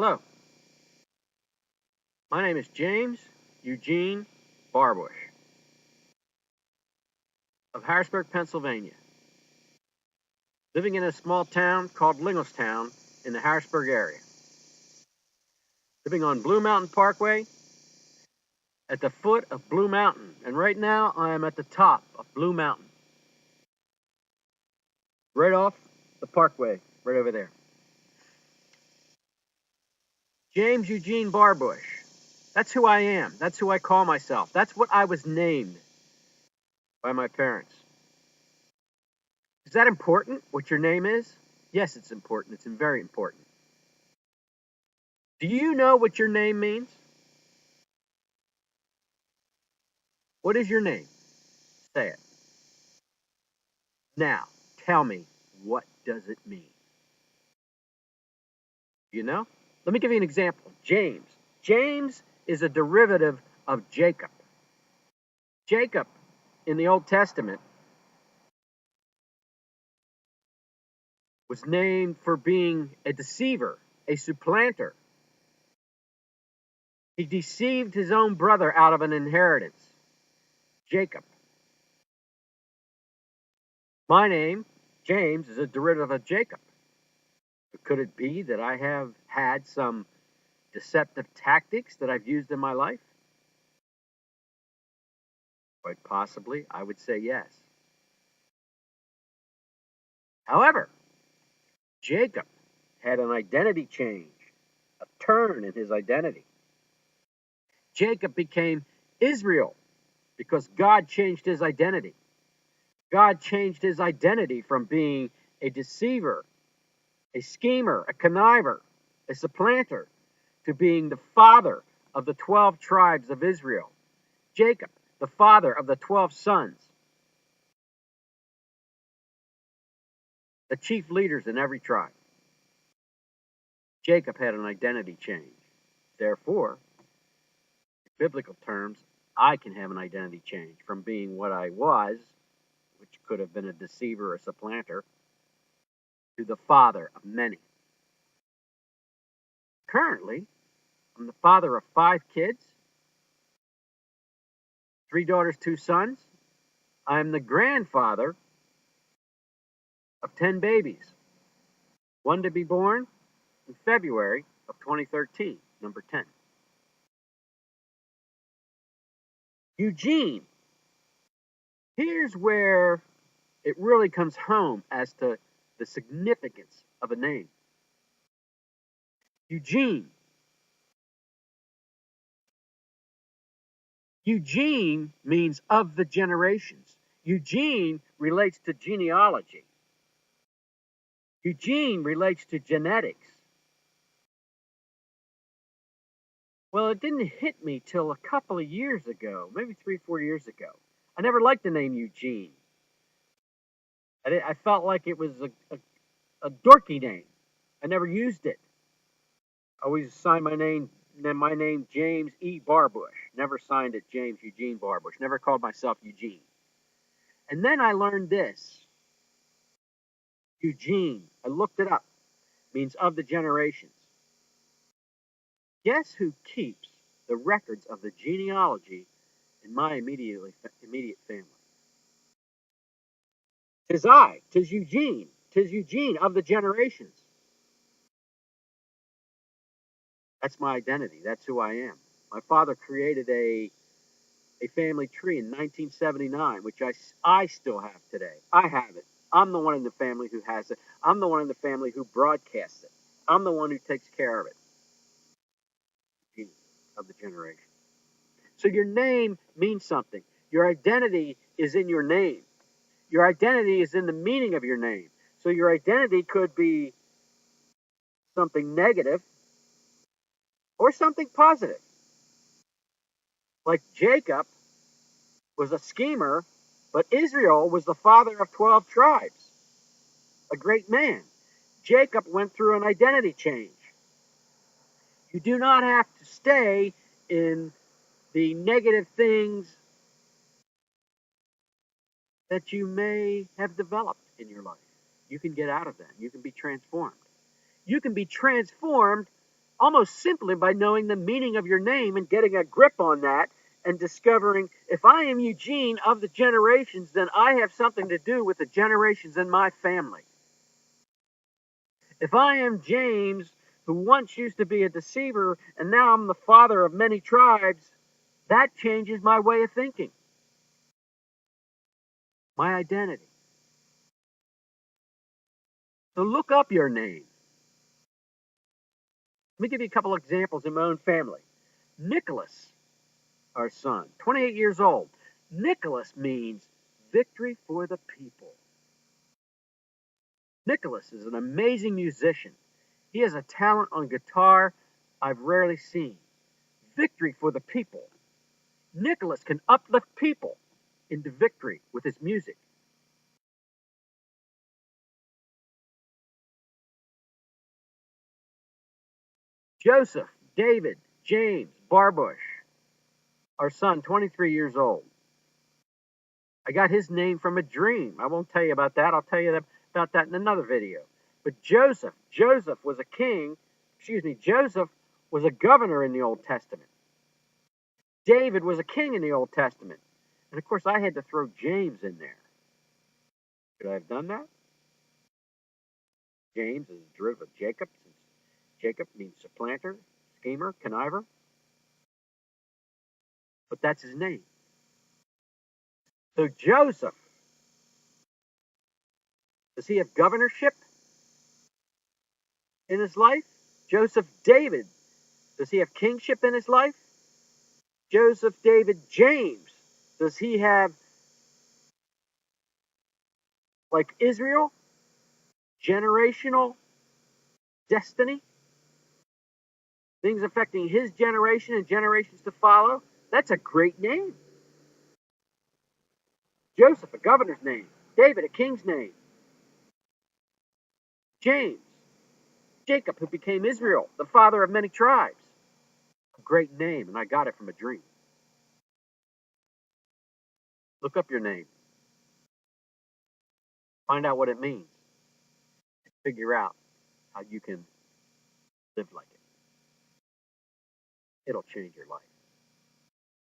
Hello, my name is James Eugene Barbush of Harrisburg, Pennsylvania, living in a small town called Linglestown in the Harrisburg area, living on Blue Mountain Parkway at the foot of Blue Mountain, and right now I am at the top of Blue Mountain, right off the parkway, right over there. James Eugene Barbush. That's who I am. That's who I call myself. That's what I was named by my parents. Is that important, what your name is? Yes, it's important. It's very important. Do you know what your name means? What is your name? Say it. Now, tell me, what does it mean? You know? Let me give you an example. James. James is a derivative of Jacob. Jacob, in the Old Testament, was named for being a deceiver, a supplanter. He deceived his own brother out of an inheritance. Jacob. My name, James, is a derivative of Jacob. But could it be that I have had some deceptive tactics that I've used in my life? Quite possibly, I would say yes. However, Jacob had an identity change, a turn in his identity. Jacob became Israel because God changed his identity. God changed his identity from being a deceiver, a schemer, a conniver, a supplanter, to being the father of the 12 tribes of Israel. Jacob, the father of the 12 sons, the chief leaders in every tribe. Jacob had an identity change. Therefore, in biblical terms, I can have an identity change from being what I was, which could have been a deceiver or a supplanter, to the father of many. Currently, I'm the father of 5 kids, 3 daughters, 2 sons. I'm the grandfather of 10 babies, one to be born in February of 2013, number 10. Eugene. Here's where it really comes home as to the significance of a name. Eugene. Eugene means of the generations. Eugene relates to genealogy. Eugene relates to genetics. Well, it didn't hit me till a couple of years ago, maybe 3-4 years ago. I never liked the name Eugene. I felt like it was a dorky name. I never used it. I always signed my name James E. Barbush. Never signed it James Eugene Barbush. Never called myself Eugene. And then I learned this. Eugene, I looked it up, means of the generations. Guess who keeps the records of the genealogy in my immediate family? 'Tis I, 'tis Eugene of the generations. That's my identity. That's who I am. My father created a family tree in 1979, which I still have today. I have it. I'm the one in the family who has it. I'm the one in the family who broadcasts it. I'm the one who takes care of it. Gene of the generation. So your name means something. Your identity is in your name. Your identity is in the meaning of your name. So your identity could be something negative or something positive. Like Jacob was a schemer, but Israel was the father of 12 tribes, a great man. Jacob went through an identity change. You do not have to stay in the negative things that you may have developed in your life. You can get out of that. You can be transformed. You can be transformed almost simply by knowing the meaning of your name and getting a grip on that and discovering if I am Eugene of the generations, then I have something to do with the generations in my family. If I am James, who once used to be a deceiver and now I'm the father of many tribes, that changes my way of thinking, my identity. So look up your name. Let me give you a couple examples in my own family. Nicholas, our son, 28 years old. Nicholas means victory for the people. Nicholas is an amazing musician. He has a talent on guitar I've rarely seen. Victory for the people. Nicholas can uplift people into victory with his music. Joseph, David, James, Barbush, our son, 23 years old. I got his name from a dream. I won't tell you about that. I'll tell you about that in another video. But Joseph was a king. Joseph was a governor in the Old Testament. David was a king in the Old Testament. And of course, I had to throw James in there. Should I have done that? James is a derivative of Jacob, since Jacob means supplanter, schemer, conniver. But that's his name. So Joseph, does he have governorship in his life? Joseph David, does he have kingship in his life? Joseph David James, does he have, like Israel, generational destiny? Things affecting his generation and generations to follow? That's a great name. Joseph, a governor's name. David, a king's name. James, Jacob, who became Israel, the father of many tribes. A great name, and I got it from a dream. Look up your name. Find out what it means. Figure out how you can live like it. It'll change your life.